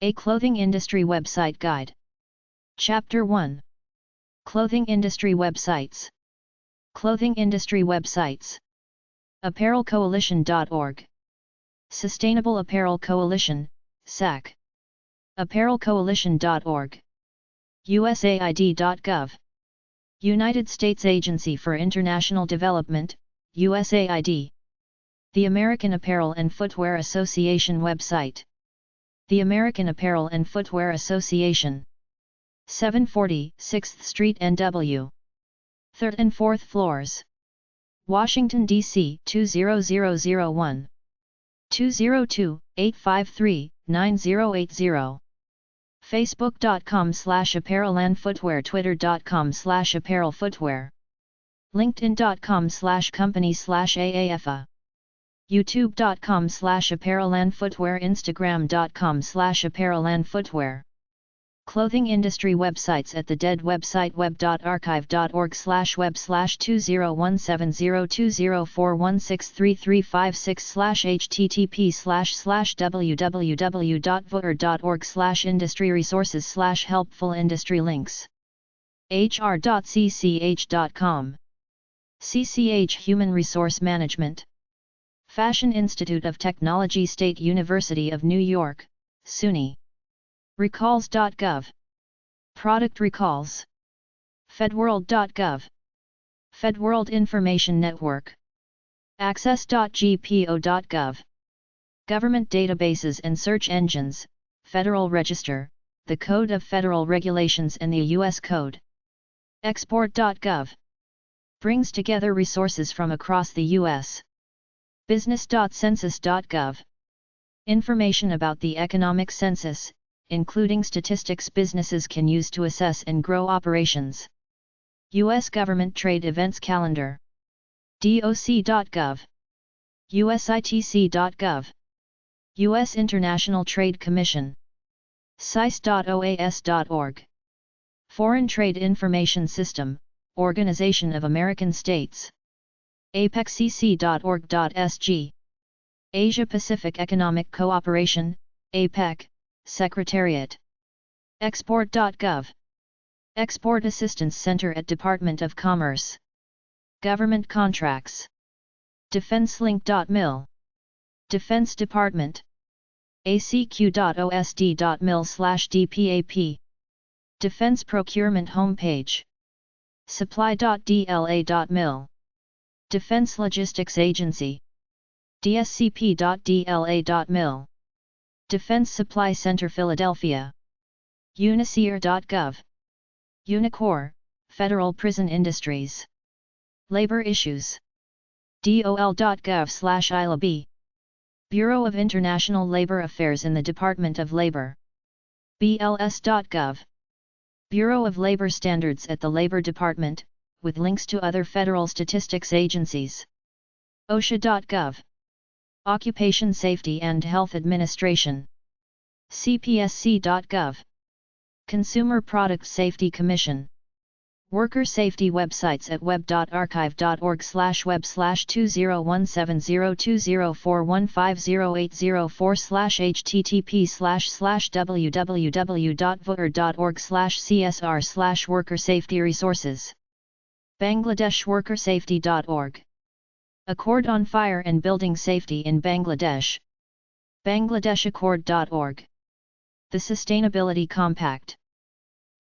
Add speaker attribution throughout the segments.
Speaker 1: A Clothing Industry Website Guide. Chapter 1. Clothing Industry Websites. Clothing Industry Websites. ApparelCoalition.org. Sustainable Apparel Coalition, SAC. ApparelCoalition.org. USAID.gov. United States Agency for International Development, USAID. The American Apparel and Footwear Association website. The American Apparel and Footwear Association. 740 6th Street NW. 3rd and 4th floors. Washington, D.C. 20001. 202-853-9080. Facebook.com/apparelandfootwear. Twitter.com/apparelfootwear. LinkedIn.com/company/AAFA. YouTube.com/apparelandfootwear. Instagram.com/apparelandfootwear. Clothing industry websites at the dead website web.archive.org/20170204163356/http://www.voter.org/industry resources/helpful industry links. hr.cch.com. CCH Human Resource Management. Fashion Institute of Technology, State University of New York, SUNY. Recalls.gov. Product recalls. Fedworld.gov. Fedworld Information Network. Access.gpo.gov. Government databases and search engines, Federal Register, the Code of Federal Regulations and the U.S. Code. Export.gov. Brings together resources from across the U.S. Business.census.gov. Information about the economic census, including statistics businesses can use to assess and grow operations. U.S. Government Trade Events Calendar. doc.gov. usitc.gov. U.S. International Trade Commission. CICE.oas.org. Foreign Trade Information System, Organization of American States. apeccc.org.sg. Asia Pacific Economic Cooperation, APEC, Secretariat. Export.gov. Export Assistance Center at Department of Commerce. Government Contracts. DefenseLink.mil. Defense Department. acq.osd.mil/dpap. Defense Procurement Homepage. Supply.dla.mil. Defense Logistics Agency. dscp.dla.mil. Defense Supply Center Philadelphia. Uniseer.gov. Unicor, Federal Prison Industries. Labor Issues. dol.gov/ILAB. Bureau of International Labor Affairs in the Department of Labor. bls.gov. Bureau of Labor Standards at the Labor Department, with links to other federal statistics agencies. OSHA.gov. Occupation Safety and Health Administration. CPSC.gov. Consumer Product Safety Commission. Worker safety websites at web.archive.org/20170204150804/http://www.voter.org/csr/worker safety resources. BangladeshWorkerSafety.org. Accord on Fire and Building Safety in Bangladesh. BangladeshAccord.org. The Sustainability Compact.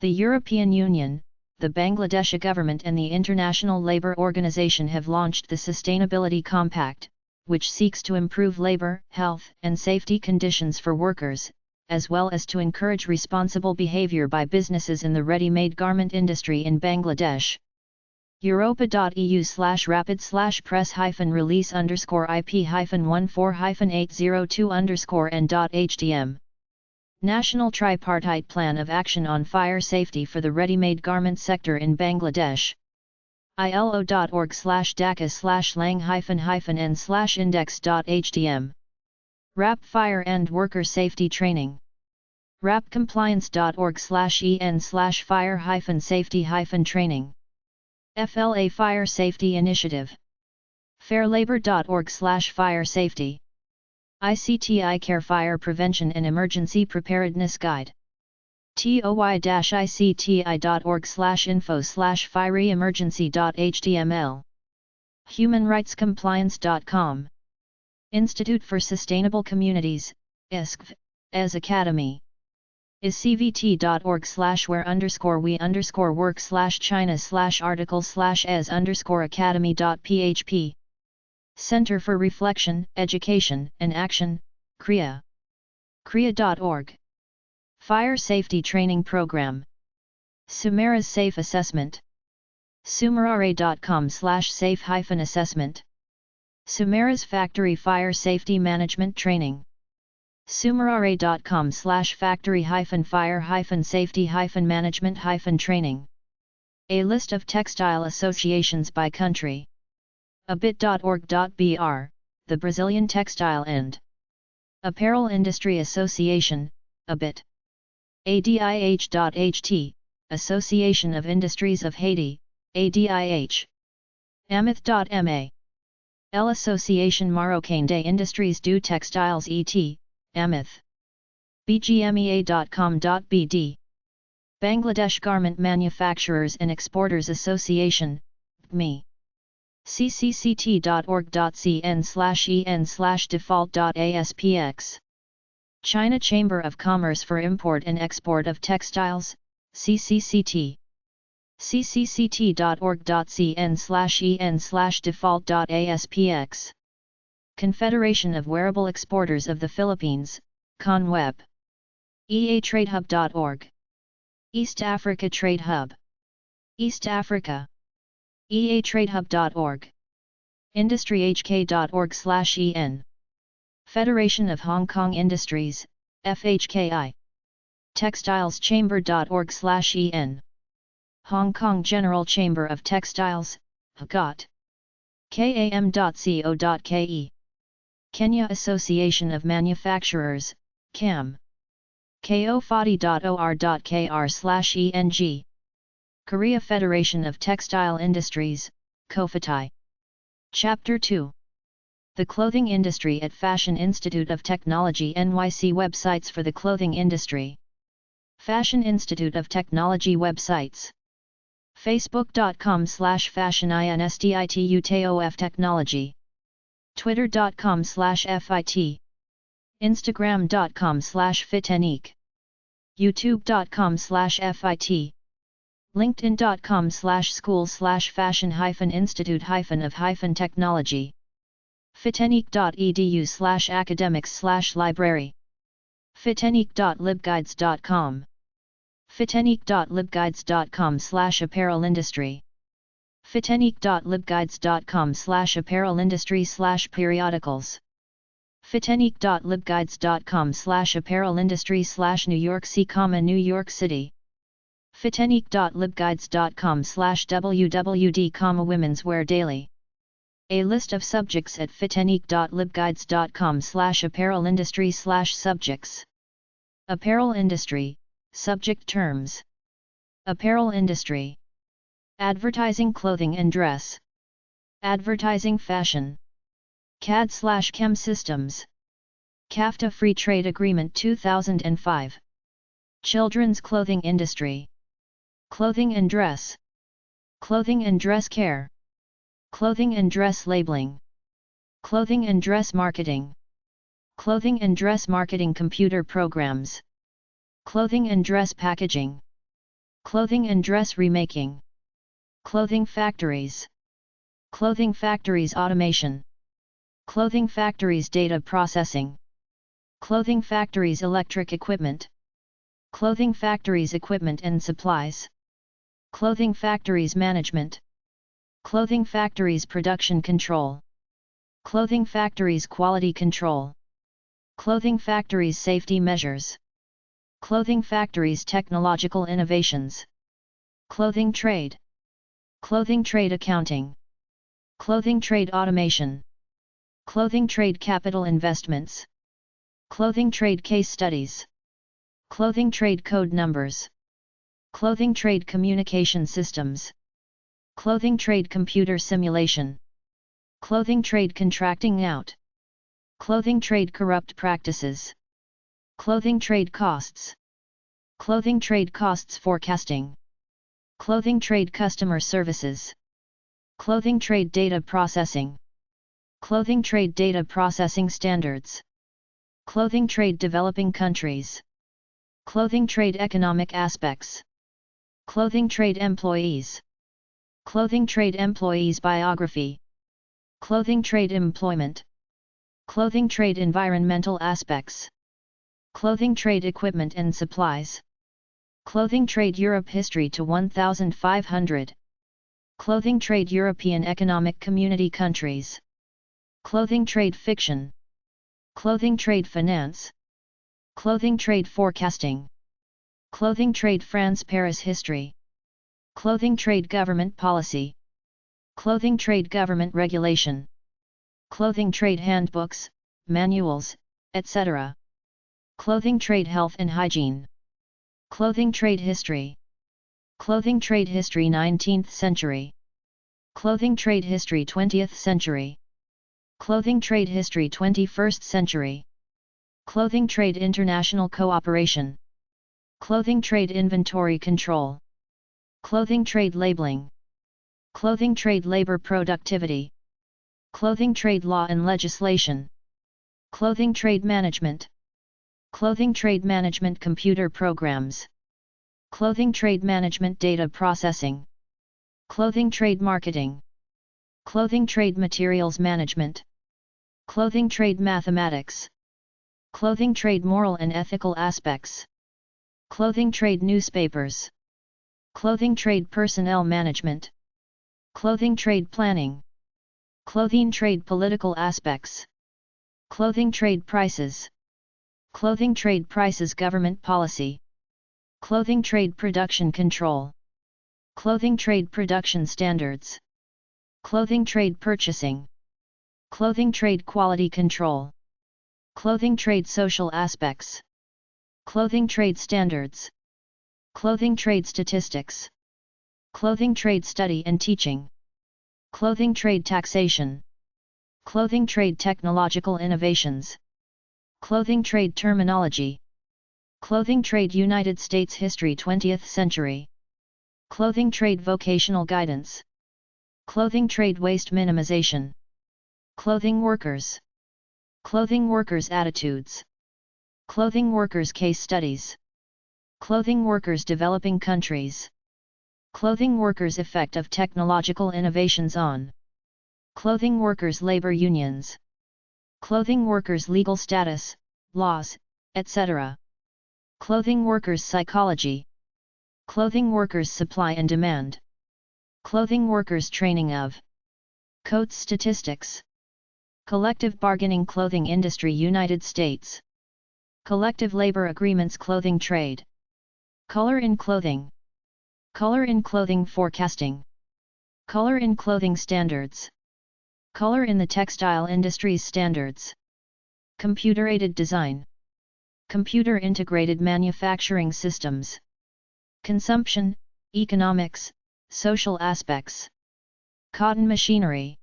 Speaker 1: The European Union, the Bangladesh government and the International Labour Organization have launched the Sustainability Compact, which seeks to improve labour, health and safety conditions for workers, as well as to encourage responsible behaviour by businesses in the ready-made garment industry in Bangladesh. Europa.eu/rapid/press-release_IP-14-802_n.htm. National Tripartite Plan of Action on Fire Safety for the Ready-Made Garment Sector in Bangladesh. ilo.org/daca/lang-n/index.htm. RAP Fire and Worker Safety Training. rapcompliance.org/en/fire-safety-training. FLA Fire Safety Initiative. fairlabor.org/fire safety. ICT Care Fire Prevention and Emergency Preparedness Guide. toy-icti.org/info/fireemergency.html. humanrightscompliance.com. Institute for Sustainable Communities, ISCV, as Academy. iscvt.org/where_we_work/China/article/as_academy.php. Center for Reflection, Education, and Action, CREA. CREA.org. Fire Safety Training Program. Sumera's Safe Assessment. sumerare.com/safe-assessment. Sumera's Factory Fire Safety Management Training. sumerare.com/factory-fire-safety-management-training. A list of textile associations by country. abit.org.br, the Brazilian Textile and Apparel Industry Association, ABIT. adih.ht, Association of Industries of Haiti, ADIH. amith.ma. L Association Marocaine des Industries du Textiles et, amith. bgmea.com.bd. Bangladesh Garment Manufacturers and Exporters Association, BME. ccct.org.cn/en/default.aspx. China Chamber of Commerce for Import and Export of Textiles, CCCT. ccct.org.cn/en/default.aspx. Confederation of Wearable Exporters of the Philippines, CONWEB. eatradehub.org. East Africa Trade Hub. East Africa. eatradehub.org. industryhk.org/en. Federation of Hong Kong Industries, FHKI. textileschamber.org/en. Hong Kong General Chamber of Textiles, HKOT. kam.co.ke. Kenya Association of Manufacturers, KAM. kofati.or.kr/eng. Korea Federation of Textile Industries, KOFATI. Chapter 2. The Clothing Industry at Fashion Institute of Technology NYC. Websites for the clothing industry. Fashion Institute of Technology websites. facebook.com/fashioninstitutof technology. twitter.com/fit. instagram.com/fitenique. youtube.com/fit. linkedin.com/school/fashion-institute-of-technology. fitenique.edu/academics/library. fitenique.libguides.com. fitenique.libguides.com/apparel industry. fitenique.libguides.com/apparel industry/periodicals. fitenique.libguides.com/apparel industry/New York C, New York City. fitenique.libguides.com/wwd, Women's Wear Daily. A list of subjects at fitenique.libguides.com/apparel industry/subjects. Apparel industry, subject terms. Apparel industry. Advertising clothing and dress. Advertising fashion. CAD/CAM systems. CAFTA Free Trade Agreement 2005. Children's clothing industry. Clothing and dress. Clothing and dress care. Clothing and dress labeling. Clothing and dress marketing. Clothing and dress marketing computer programs. Clothing and dress packaging. Clothing and dress remaking. Clothing factories. Clothing factories automation. Clothing factories data processing. Clothing factories electric equipment. Clothing factories equipment and supplies. Clothing factories management. Clothing factories production control. Clothing factories quality control. Clothing factories safety measures. Clothing factories technological innovations. Clothing trade. Clothing trade accounting. Clothing trade automation. Clothing trade capital investments. Clothing trade case studies. Clothing trade code numbers. Clothing trade communication systems. Clothing trade computer simulation. Clothing trade contracting out. Clothing trade corrupt practices. Clothing trade costs. Clothing trade costs forecasting. Clothing trade customer services. Clothing trade data processing. Clothing trade data processing standards. Clothing trade developing countries. Clothing trade economic aspects. Clothing trade employees. Clothing trade employees biography. Clothing trade employment. Clothing trade environmental aspects. Clothing trade equipment and supplies. Clothing trade Europe history to 1500. Clothing trade European Economic Community countries. Clothing trade fiction. Clothing trade finance. Clothing trade forecasting. Clothing trade France Paris history. Clothing trade government policy. Clothing trade government regulation. Clothing trade handbooks, manuals, etc. Clothing trade health and hygiene. Clothing trade history. Clothing trade history 19th century. Clothing trade history 20th century. Clothing trade history 21st century. Clothing trade international cooperation. Clothing trade inventory control. Clothing trade labeling. Clothing trade labor productivity. Clothing trade law and legislation. Clothing trade management. Clothing trade management computer programs. Clothing trade management data processing. Clothing trade marketing. Clothing trade materials management. Clothing trade mathematics. Clothing trade moral and ethical aspects. Clothing trade newspapers. Clothing trade personnel management. Clothing trade planning. Clothing trade political aspects. Clothing trade prices. Clothing trade prices government policy. Clothing trade production control. Clothing trade production standards. Clothing trade purchasing. Clothing trade quality control. Clothing trade social aspects. Clothing trade standards. Clothing trade statistics. Clothing trade study and teaching. Clothing trade taxation. Clothing trade technological innovations. Clothing trade terminology. Clothing trade United States history 20th century. Clothing trade vocational guidance. Clothing trade waste minimization. Clothing workers. Clothing workers attitudes. Clothing workers case studies. Clothing workers developing countries. Clothing workers effect of technological innovations on clothing workers labor unions. Clothing workers legal status, laws, etc. Clothing workers psychology. Clothing workers supply and demand. Clothing workers training of. Coats statistics. Collective bargaining clothing industry United States. Collective labor agreements clothing trade. Color in clothing. Color in clothing forecasting. Color in clothing standards. Color in the textile industry's standards. Computer-aided design. Computer integrated manufacturing systems. Consumption, economics, social aspects. Cotton machinery.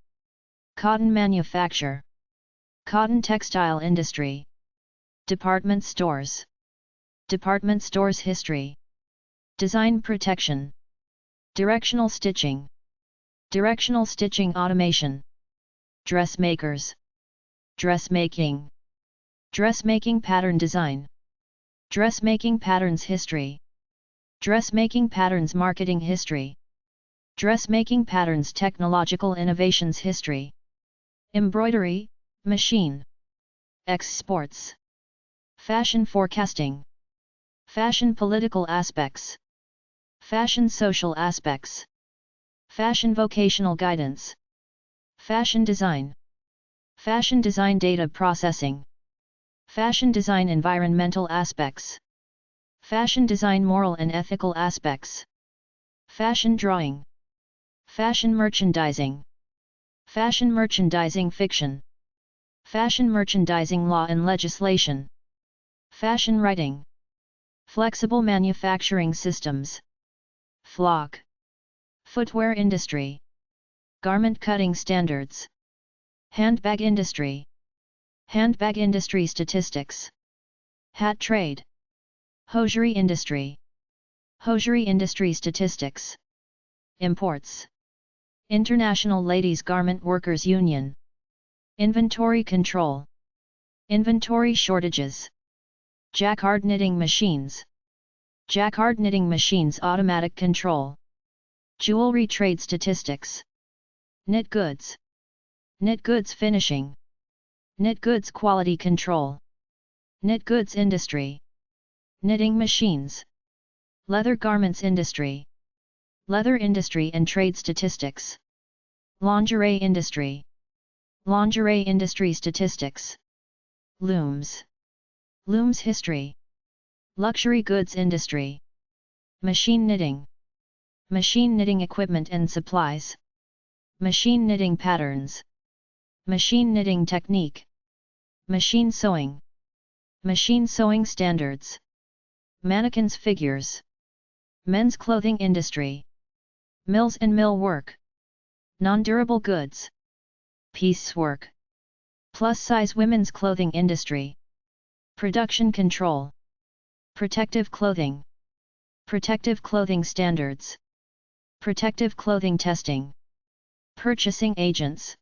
Speaker 1: Cotton manufacture. Cotton textile industry. Department stores. Department stores history. Design protection. Directional stitching. Directional stitching automation. Dressmakers. Dressmaking. Dressmaking pattern design. Dressmaking patterns history. Dressmaking patterns marketing history. Dressmaking patterns technological innovations history. Embroidery, machine. Exports. Fashion forecasting. Fashion political aspects. Fashion social aspects. Fashion vocational guidance. Fashion design. Fashion design data processing. Fashion design environmental aspects. Fashion design moral and ethical aspects. Fashion drawing. Fashion merchandising. Fashion merchandising fiction. Fashion merchandising law and legislation. Fashion writing. Flexible manufacturing systems. Flock. Footwear industry. Garment cutting standards. Handbag industry. Handbag industry statistics. Hat trade. Hosiery industry. Hosiery industry statistics. Imports. International Ladies Garment Workers Union. Inventory control. Inventory shortages. Jacquard knitting machines. Jacquard knitting machines automatic control. Jewelry trade statistics. Knit goods. Knit goods finishing. Knit goods quality control. Knit goods industry. Knitting machines. Leather garments industry. Leather industry and trade statistics. Lingerie industry. Lingerie industry statistics. Looms. Looms history. Luxury goods industry. Machine knitting. Machine knitting equipment and supplies. Machine knitting patterns. Machine knitting technique. Machine sewing. Machine sewing standards. Mannequins figures. Men's clothing industry. Mills and mill work. Non-durable goods. Piecework. Plus-size women's clothing industry. Production control. Protective clothing. Protective clothing standards. Protective clothing testing. Purchasing agents.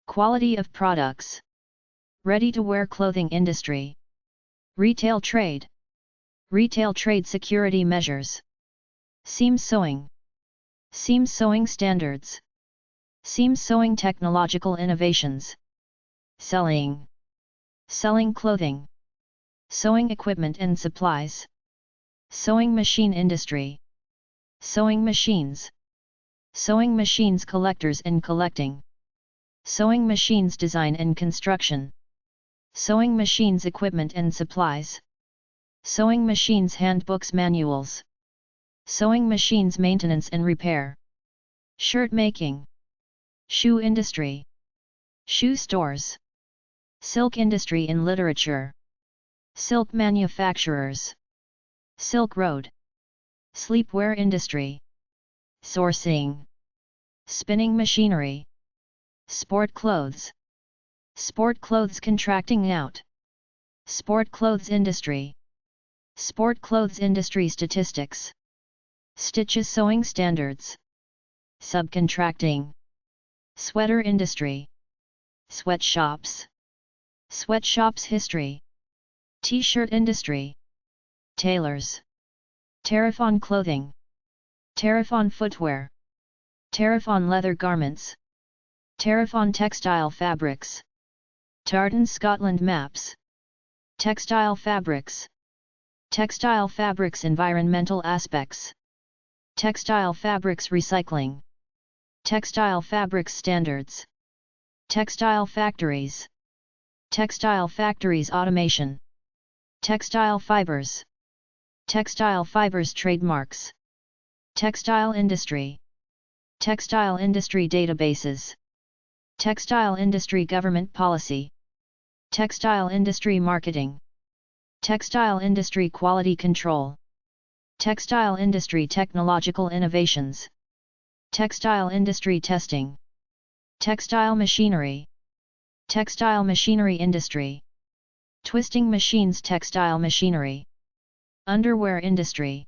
Speaker 1: Quality of products. Ready-to-wear clothing industry. Retail trade. Retail trade security measures. Seam sewing. Seam sewing standards. Seam sewing technological innovations. Selling. Selling clothing. Sewing equipment and supplies. Sewing machine industry. Sewing machines. Sewing machines collectors and collecting. Sewing machines design and construction. Sewing machines equipment and supplies. Sewing machines handbooks manuals. Sewing machines maintenance and repair. Shirt making. Shoe industry. Shoe stores. Silk industry in literature. Silk manufacturers. Silk road. Sleepwear industry. Sourcing. Spinning machinery. Sport clothes. Sport clothes contracting out. Sport clothes industry. Sport clothes industry statistics. Stitches sewing standards. Subcontracting. Sweater industry. Sweatshops. Sweatshops history. T-shirt industry. Tailors. Tariff on clothing. Tariff on footwear. Tariff on leather garments. Tariff on textile fabrics. Tartan Scotland maps. Textile fabrics. Textile fabrics environmental aspects. Textile fabrics recycling. Textile fabrics standards. Textile factories. Textile factories automation. Textile fibers. Textile fibers trademarks. Textile industry. Textile industry databases. Textile industry government policy. Textile industry marketing. Textile industry quality control. Textile industry technological innovations. Textile industry testing. Textile machinery. Textile machinery industry. Twisting machines textile machinery. Underwear industry.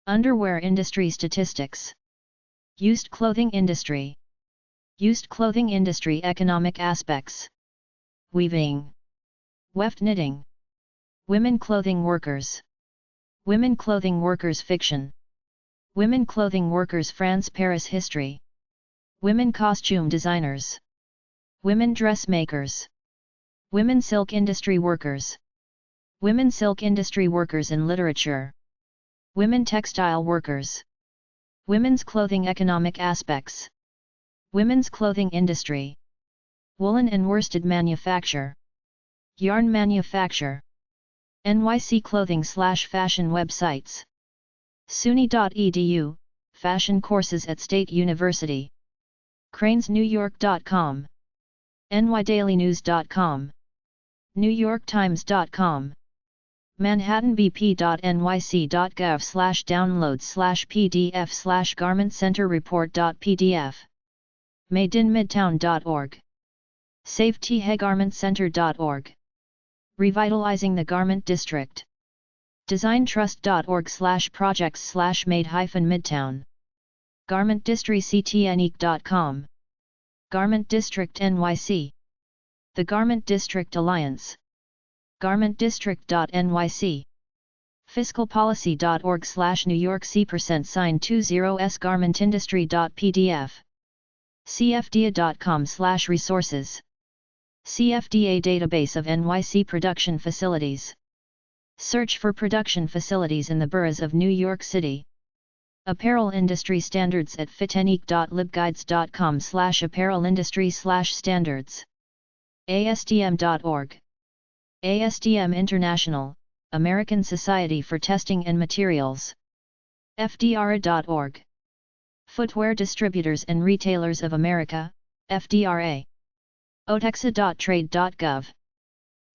Speaker 1: Underwear industry statistics. Used clothing industry. Used clothing industry economic aspects. Weaving. Weft knitting. Women clothing workers. Women clothing workers fiction. Women clothing workers France Paris history. Women costume designers. Women dressmakers. Women silk industry workers. Women silk industry workers in literature. Women textile workers. Women's clothing economic aspects. Women's clothing industry. Woolen and worsted manufacture. Yarn manufacture. NYC clothing/fashion websites. SUNY.edu, fashion courses at State University. cranesnewyork.com. nydailynews.com. newyorktimes.com. manhattanbp.nyc.gov/downloads/pdf/garmentcenterreport.pdf. madeinmidtown.org SaveTheGarmentCenter.org. Revitalizing the Garment District. DesignTrust.org/projects/made-midtown. GarmentDistrictCTNEC.com. Garment District NYC. The Garment District Alliance. GarmentDistrict.nyc. FiscalPolicy.org/New York C%20S GarmentIndustry.pdf. CFDA.com/resources. CFDA database of NYC production facilities. Search for production facilities in the boroughs of New York City. Apparel industry standards at fitenique.libguides.com/apparelindustry/standards. ASTM.org. ASTM International, American Society for Testing and Materials. FDRA.org. Footwear Distributors and Retailers of America, FDRA. Otexa.trade.gov.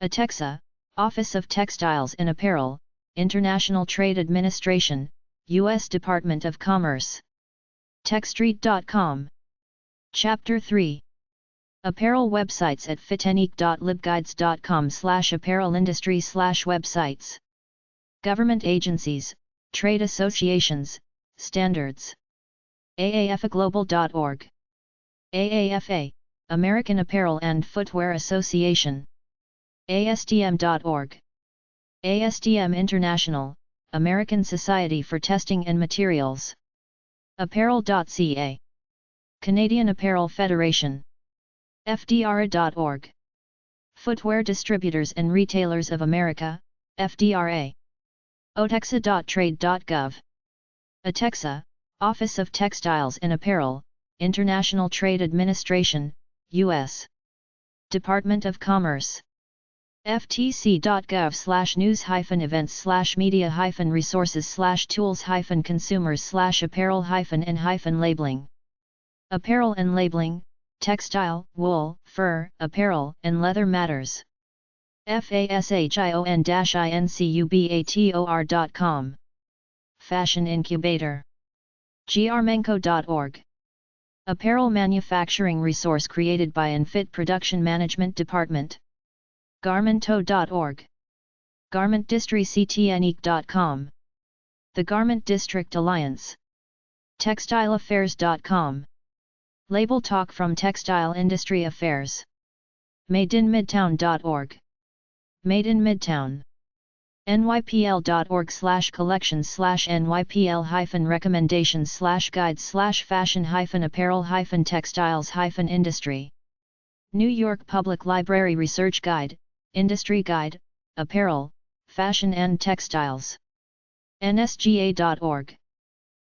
Speaker 1: Otexa, Office of Textiles and Apparel, International Trade Administration, U.S. Department of Commerce. Techstreet.com. Chapter 3. Apparel websites at fitenique.libguides.com/apparelindustry/websites. Government agencies, trade associations, standards. AAFaglobal.org. AAFA, American Apparel and Footwear Association. ASTM.org. ASTM International, American Society for Testing and Materials. Apparel.ca. Canadian Apparel Federation. FDRA.org. Footwear Distributors and Retailers of America, FDRA. Otexa.trade.gov. Otexa, Office of Textiles and Apparel, International Trade Administration, U.S. Department of Commerce. ftc.gov/news-hyphen-events/media-resources/tools-consumers/apparel-and-labeling. Apparel and labeling, textile, wool, fur, apparel, and leather matters. fashion-incubator.com. Fashion Incubator. grmenco.org. Apparel manufacturing resource created by Infit Production Management Department. Garmento.org. GarmentDistrictCTNEC.com. The Garment District Alliance. TextileAffairs.com. Label Talk from Textile Industry Affairs. MadeInMidtown.org. Made in Midtown. nypl.org/collections/NYPL-recommendations/guides/fashion-apparel-textiles-industry. New York Public Library Research Guide, Industry Guide, Apparel, Fashion and Textiles. nsga.org.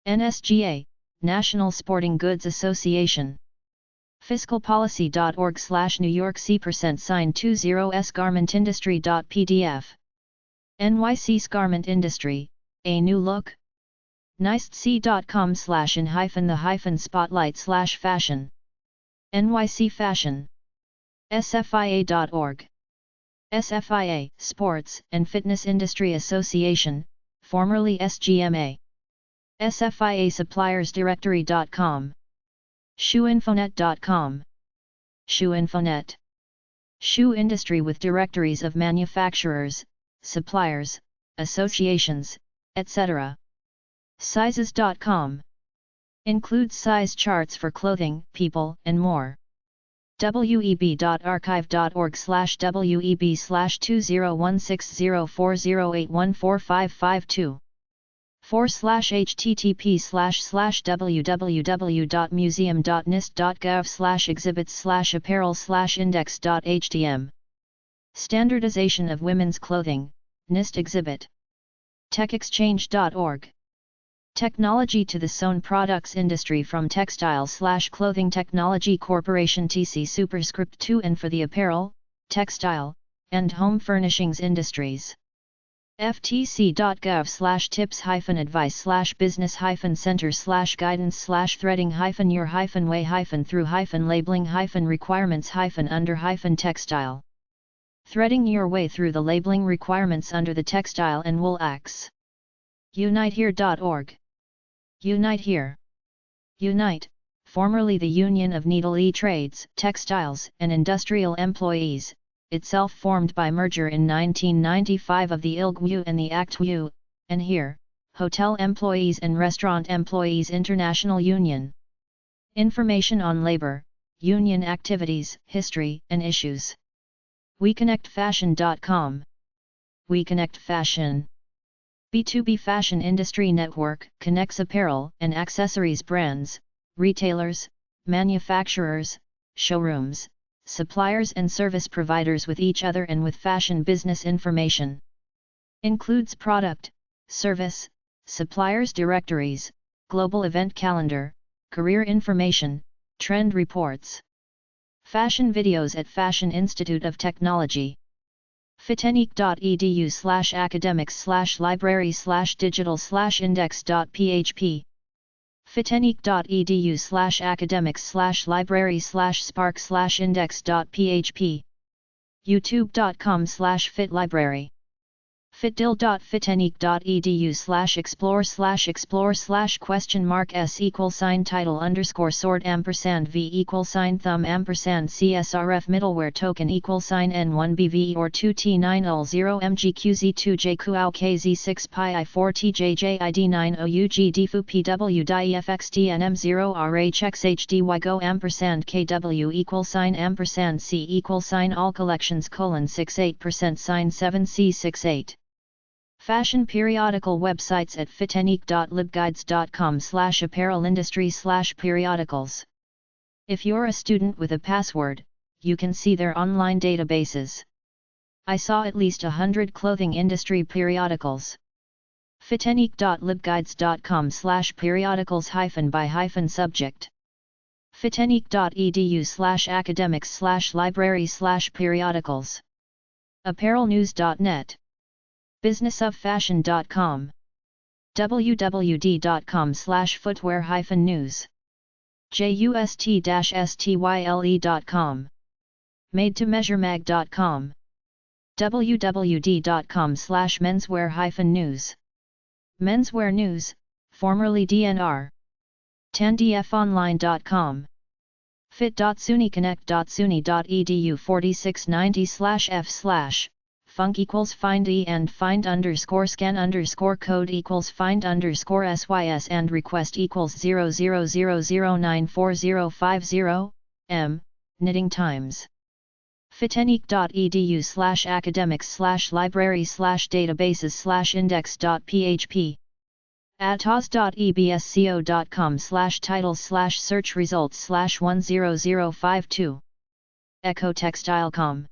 Speaker 1: NSGA, National Sporting Goods Association. FiscalPolicy.org/New York C%20S GarmentIndustry.pdf. NYC's Garment Industry, A New Look? nicec.com/in-the-spotlight/fashion. NYC Fashion. SFIA.org. SFIA, Sports and Fitness Industry Association, formerly SGMA. SFIA SuppliersDirectory.com. ShoeInfonet.com. ShoeInfonet. Shoe industry with directories of manufacturers, suppliers, associations, etc. Sizes.com. Includes size charts for clothing, people, and more. web.archive.org/web/20160408145552. /http://www.museum.nist.gov/exhibits/apparel/index.htm. Standardization of Women's Clothing, NIST Exhibit. TechExchange.org. Technology to the sewn products industry from Textile/Clothing Technology Corporation TC Superscript 2 and for the apparel, textile, and home furnishings industries. ftc.gov/tips-advice/business-threading-your-way-through-labeling-requirements-under-textile. Threading your way through the labeling requirements under the Textile and Wool Acts. UniteHere.org. Unite Here. Unite, formerly the Union of Needle Trades, Textiles and Industrial Employees, itself formed by merger in 1995 of the ILGWU and the ACTWU, and here, Hotel Employees and Restaurant Employees International Union. Information on labor, union activities, history and issues. WeConnectFashion.com. WeConnect Fashion. B2B fashion industry network connects apparel and accessories brands, retailers, manufacturers, showrooms, suppliers and service providers with each other and with fashion business information. Includes product, service, suppliers directories, global event calendar, career information, trend reports. Fashion videos at Fashion Institute of Technology. fitenique.edu/academics/library/digital/index.php. fitenique.edu/academics/library/spark/index.php. youtube.com/fitlibrary.
Speaker 2: fitdil.fitenique.edu/explore/title_sort&v=thumb&csrf middleware token =n1bv or 2t9l0mgqz2jkid9ougdfupwdefxdnm0rhxhdy go $kw=c=all collections $68%(7c68). Fashion periodical websites at fitenique.libguides.com/apparelindustry/periodicals. If you're a student with a password, you can see their online databases. I saw at least 100 clothing industry periodicals. fitenique.libguides.com/periodicals-by-subject. fitenique.edu/academics/library/periodicals. apparelnews.net. businessoffashion.com. wwd.com/footwear-news. just-style.com. made-to-measure-mag.com. wwd.com/menswear-news. Menswear News, formerly DNR. tandfonline.com. fit.sunyconnect.suny.edu 4690/f/ func=find e and find_scan_code=find_sys and request =000094050 m. Knitting Times. fitenique.edu/academics/library/databases/index.php. atos.ebsco.com/titles/search results/10052. Ecotextile.com